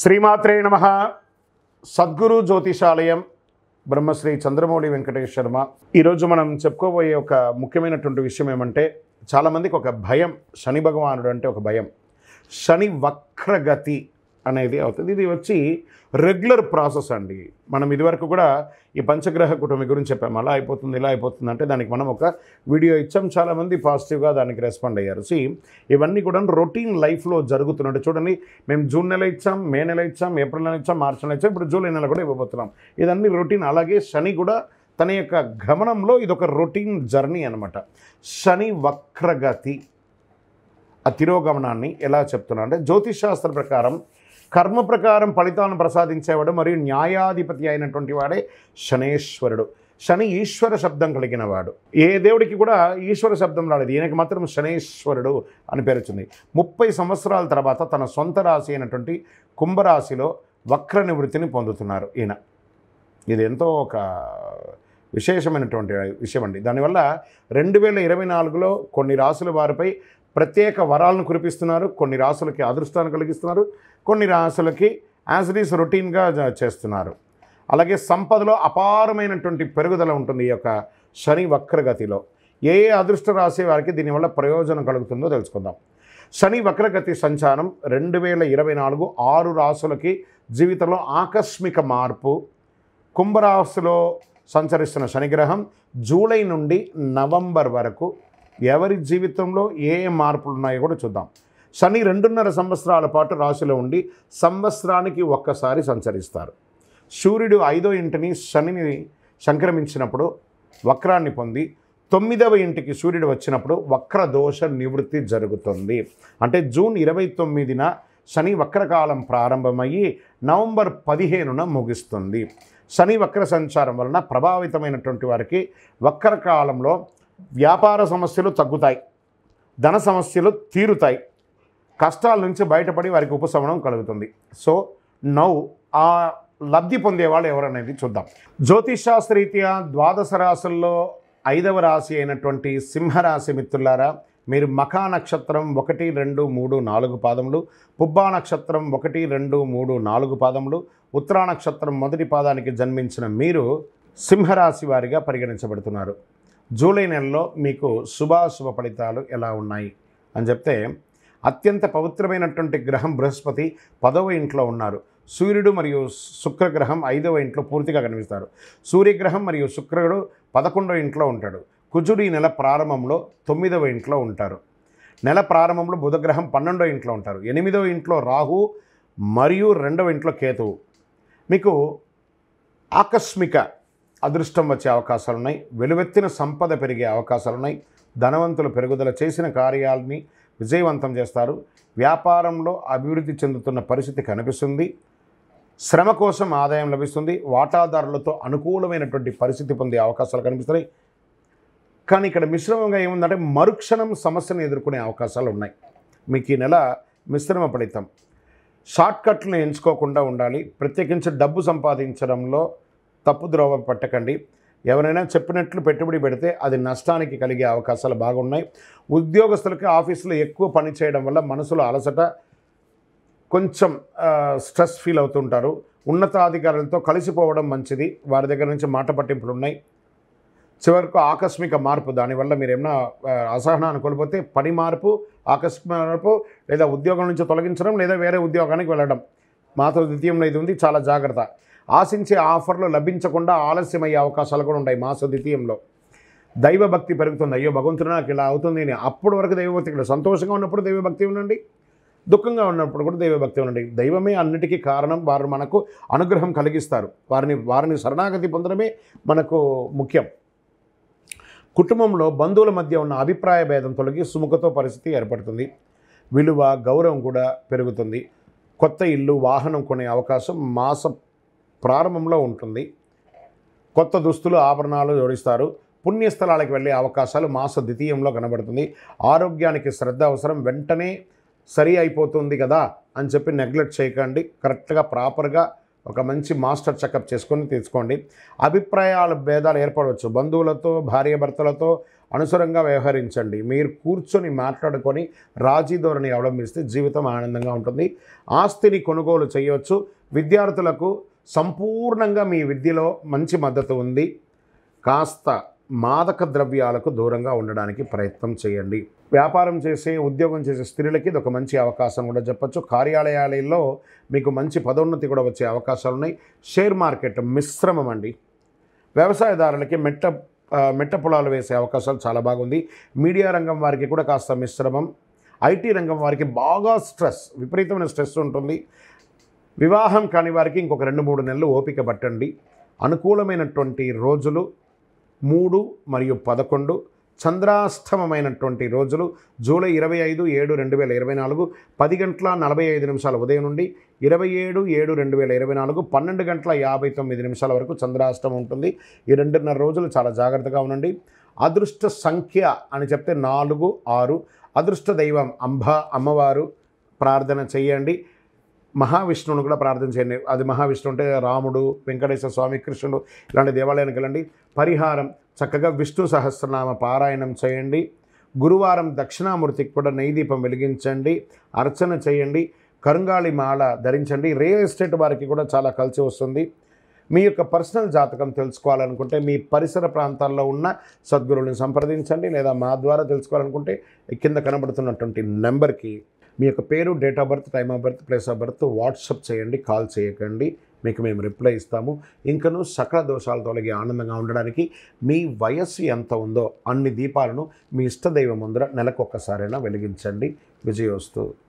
శ్రీమాత్రే నమః. సద్గురు జ్యోతిషాలయం బ్రహ్మశ్రీ చంద్రమౌళి వెంకటేష్ శర్మ. ఈరోజు మనం చెప్పుకోబోయే ఒక ముఖ్యమైనటువంటి విషయం ఏమంటే, చాలామందికి ఒక భయం, శని భగవానుడు అంటే ఒక భయం. శని వక్రగతి అనేది అవుతుంది. ఇది వచ్చి రెగ్యులర్ ప్రాసెస్ అండి. మనం ఇదివరకు కూడా ఈ పంచగ్రహ కుటుంబం గురించి చెప్పాము. అలా అయిపోతుంది, ఇలా అయిపోతుంది అంటే దానికి మనం ఒక వీడియో ఇచ్చాం. చాలామంది పాజిటివ్గా దానికి రెస్పాండ్ అయ్యారు. ఇవన్నీ కూడా రొటీన్ లైఫ్లో జరుగుతున్నట్టు చూడండి. మేము జూన్ నెల ఇచ్చాం, మే నెల ఇచ్చాం, ఏప్రిల్ నెల ఇచ్చాం, మార్చి నెల ఇచ్చాం, ఇప్పుడు జూలై నెల కూడా ఇవ్వబోతున్నాం. ఇదన్నీ రొటీన్. అలాగే శని కూడా తన యొక్క గమనంలో ఇదొక రొటీన్ జర్నీ అనమాట. శని వక్రగతి ఆ తిరోగమనాన్ని ఎలా చెప్తున్నా అంటే, జ్యోతిష్ శాస్త్ర ప్రకారం కర్మ ప్రకారం ఫలితాలను ప్రసాదించేవాడు మరియు న్యాయాధిపతి అయినటువంటి వాడే శనేశ్వరుడు. శని ఈశ్వర శబ్దం కలిగిన వాడు. ఏ దేవుడికి కూడా ఈశ్వర శబ్దం రాలేదు, ఈయనకి మాత్రం శనేశ్వరుడు అని పేరు వచ్చింది. 30 సంవత్సరాల తర్వాత తన సొంత రాశి అయినటువంటి కుంభరాశిలో వక్ర నివృత్తిని పొందుతున్నారు ఈయన. ఇది ఎంతో ఒక విశేషమైనటువంటి విషయం అండి. దానివల్ల 2024లో కొన్ని రాసుల వారిపై ప్రత్యేక వరాలను కురిపిస్తున్నారు. కొన్ని రాసులకి అదృష్టాన్ని కలిగిస్తున్నారు, కొన్ని రాసులకి యాజ్ ఇట్ ఈస్ రొటీన్గా చేస్తున్నారు. అలాగే సంపదలో అపారమైనటువంటి పెరుగుదల ఉంటుంది ఈ యొక్క శని వక్రగతిలో. ఏ అదృష్ట రాశి వారికి దీనివల్ల ప్రయోజనం కలుగుతుందో తెలుసుకుందాం. శని వక్రగతి సంచారం 2024 6 రాసులకి జీవితంలో ఆకస్మిక మార్పు. కుంభరాశిలో సంచరిస్తున్న శనిగ్రహం జూలై నుండి నవంబర్ వరకు ఎవరి జీవితంలో ఏ మార్పులు ఉన్నాయో కూడా చూద్దాం. శని 2.5 సంవత్సరాల పాటు రాశిలో ఉండి సంవత్సరానికి ఒక్కసారి సంచరిస్తారు. సూర్యుడు 5వ ఇంటిని శనిని సంక్రమించినప్పుడు వక్రాన్ని పొంది 9వ ఇంటికి సూర్యుడు వచ్చినప్పుడు వక్రదోష నివృత్తి జరుగుతుంది. అంటే జూన్ 29న శని వక్రకాలం ప్రారంభమయ్యి నవంబర్ 15న ముగుస్తుంది. శని వక్ర సంచారం వలన ప్రభావితమైనటువంటి వారికి వక్రకాలంలో వ్యాపార సమస్యలు తగ్గుతాయి, ధన సమస్యలు తీరుతాయి, కష్టాల నుంచి బయటపడి వారికి ఉపశమనం కలుగుతుంది. నౌ ఆ లబ్ధి పొందేవాళ్ళు ఎవరనేది చూద్దాం. జ్యోతిష్ శాస్త్రరీత్యా ద్వాదశ రాశుల్లో 5వ రాశి అయినటువంటి సింహరాశి మిత్రులారా, మీరు మఖా నక్షత్రం 1, 2, 3, 4 పాదములు, పుబ్బా నక్షత్రం 1, 2, 3, 4 పాదములు, ఉత్తరా నక్షత్రం మొదటి పాదానికి జన్మించిన మీరు సింహరాశి వారిగా పరిగణించబడుతున్నారు. జూలై నెలలో మీకు శుభాశుభ ఫలితాలు ఎలా ఉన్నాయి అని చెప్తే, అత్యంత పవిత్రమైనటువంటి గ్రహం బృహస్పతి 10వ ఇంట్లో ఉన్నారు. సూర్యుడు మరియు శుక్రగ్రహం 5వ ఇంట్లో పూర్తిగా కనిపిస్తారు. సూర్యగ్రహం మరియు శుక్రుడు 11వ ఇంట్లో ఉంటాడు. కుజుడు ఈ నెల ప్రారంభంలో 9వ ఇంట్లో ఉంటారు. నెల ప్రారంభంలో బుధగ్రహం 12వ ఇంట్లో ఉంటారు. 8వ ఇంట్లో రాహు మరియు 2వ ఇంట్లో కేతువు. మీకు ఆకస్మిక అదృష్టం వచ్చే అవకాశాలు ఉన్నాయి. వెలువెత్తిన సంపద పెరిగే అవకాశాలు ఉన్నాయి. ధనవంతులు పెరుగుదల చేసిన కార్యాలని విజయవంతం చేస్తారు. వ్యాపారంలో అభివృద్ధి చెందుతున్న పరిస్థితి కనిపిస్తుంది. శ్రమ కోసం ఆదాయం లభిస్తుంది. వాటాదారులతో అనుకూలమైనటువంటి పరిస్థితి పొందే అవకాశాలు కనిపిస్తున్నాయి. కానీ ఇక్కడ మిశ్రమంగా ఏముందంటే, మరుక్షణం సమస్యను ఎదుర్కొనే అవకాశాలు ఉన్నాయి. మీకు ఈ నెల మిశ్రమ ఫలితం. షార్ట్కట్లను ఎంచుకోకుండా ఉండాలి. ప్రత్యేకించి డబ్బు సంపాదించడంలో తప్పుద్రోవ పట్టకండి. ఎవరైనా చెప్పినట్లు పెట్టుబడి పెడితే అది నష్టానికి కలిగే అవకాశాలు బాగున్నాయి. ఉద్యోగస్తులకి ఆఫీసులో ఎక్కువ పని చేయడం వల్ల మనసులో అలసట, కొంచెం స్ట్రెస్ ఫీల్ అవుతుంటారు. ఉన్నతాధికారులతో కలిసిపోవడం మంచిది. వారి దగ్గర నుంచి మాట పట్టింపులు ఉన్నాయి. చివరకు ఆకస్మిక మార్పు, దానివల్ల మీరు ఏమైనా అసహనాన్ని కోల్పోతే పని మార్పు, ఆకస్మిక మార్పు, లేదా ఉద్యోగం నుంచి తొలగించడం, లేదా వేరే ఉద్యోగానికి వెళ్ళడం. మాతో ద్వితీయంలో ఇది ఉంది, చాలా జాగ్రత్త. ఆశించే ఆఫర్లు లభించకుండా ఆలస్యమయ్యే అవకాశాలు కూడా ఉంటాయి. మాస ద్వితీయంలో దైవభక్తి పెరుగుతుంది. అయ్యో భగవంతుడు నాకు ఇలా అవుతుంది అని. అప్పటి వరకు దైవభక్తి ఇక్కడ. సంతోషంగా ఉన్నప్పుడు దైవభక్తి ఉండండి, దుఃఖంగా ఉన్నప్పుడు కూడా దైవభక్తి ఉండండి. దైవమే అన్నిటికీ కారణం. వారు మనకు అనుగ్రహం కలిగిస్తారు. వారిని శరణాగతి పొందడమే మనకు ముఖ్యం. కుటుంబంలో బంధువుల మధ్య ఉన్న అభిప్రాయ భేదం తొలగి సుముఖతో పరిస్థితి ఏర్పడుతుంది. విలువ, గౌరవం కూడా పెరుగుతుంది. కొత్త ఇల్లు, వాహనం కొనే అవకాశం మాస ప్రారంభంలో ఉంటుంది. కొత్త దుస్తులు, ఆభరణాలు జోడిస్తారు. పుణ్యస్థలాలకు వెళ్ళే అవకాశాలు మాస ద్వితీయంలో కనబడుతుంది. ఆరోగ్యానికి శ్రద్ధ అవసరం. వెంటనే సరి అయిపోతుంది కదా అని చెప్పి నెగ్లెక్ట్ చేయకండి. కరెక్ట్గా ప్రాపర్గా ఒక మంచి మాస్టర్ చెకప్ చేసుకొని తీసుకోండి. అభిప్రాయాల భేదాలు ఏర్పడవచ్చు. బంధువులతో, భార్యాభర్తలతో, అనుసరంగా వ్యవహరించండి. మీరు కూర్చొని మాట్లాడుకొని రాజీ ధోరణి అవలంబిస్తే జీవితం ఆనందంగా ఉంటుంది. ఆస్తిని కొనుగోలు చేయవచ్చు. విద్యార్థులకు సంపూర్ణంగా మీ విద్యలో మంచి మద్దతు ఉంది. కాస్త మాదక ద్రవ్యాలకు దూరంగా ఉండడానికి ప్రయత్నం చేయండి. వ్యాపారం చేసే, ఉద్యోగం చేసే స్త్రీలకి ఇది ఒక మంచి అవకాశం కూడా చెప్పచ్చు. కార్యాలయాలలో మీకు మంచి పదోన్నతి కూడా వచ్చే అవకాశాలు ఉన్నాయి. షేర్ మార్కెట్ మిశ్రమం అండి. వ్యవసాయదారులకి మెట్ట పొలాలు వేసే అవకాశాలు చాలా బాగుంది. మీడియా రంగం వారికి కూడా కాస్త మిశ్రమం. ఐటీ రంగం వారికి బాగా విపరీతమైన స్ట్రెస్ ఉంటుంది. వివాహం కాని వారికి ఇంకొక 2-3 నెలలు ఓపిక పట్టండి. అనుకూలమైనటువంటి రోజులు 3 మరియు 11. చంద్రాష్టమమైనటువంటి రోజులు జూలై 25/7/2024 10:45 ఉదయం నుండి 27/7/2024 12:59 వరకు చంద్రాష్టమం ఉంటుంది. ఈ 2.5 రోజులు చాలా జాగ్రత్తగా ఉండండి. అదృష్ట సంఖ్య అని చెప్తే 4, 6. అదృష్ట దైవం అమ్మవారు ప్రార్థన చేయండి. మహావిష్ణువును కూడా ప్రార్థన చేయండి. అది మహావిష్ణువు అంటే రాముడు, వెంకటేశ్వర స్వామి, కృష్ణుడు ఇలాంటి దేవాలయానికి వెళ్ళండి. పరిహారం చక్కగా విష్ణు సహస్రనామ పారాయణం చేయండి. గురువారం దక్షిణామూర్తికి కూడా నెయ్యి దీపం వెలిగించండి, అర్చన చేయండి. కరుంగాళి మాల ధరించండి. రియల్ ఎస్టేట్ వారికి కూడా చాలా కలిసి వస్తుంది. మీ యొక్క పర్సనల్ జాతకం తెలుసుకోవాలనుకుంటే మీ పరిసర ప్రాంతాల్లో ఉన్న సద్గురువులను సంప్రదించండి. లేదా మా ద్వారా తెలుసుకోవాలనుకుంటే కింద కనబడుతున్నటువంటి నెంబర్కి మీ యొక్క పేరు, date of birth, time of birth, place of birth WhatsApp చేయండి. కాల్ చేయకండి. మీకు మేము రిప్లై ఇస్తాము. ఇంకనూ సకల దోషాలు తొలగి ఆనందంగా ఉండడానికి మీ వయస్సు ఎంత ఉందో అన్ని దీపాలను మీ ఇష్టదైవం ముందర నెలకొక్కసారైనా వెలిగించండి. విజయోస్తు.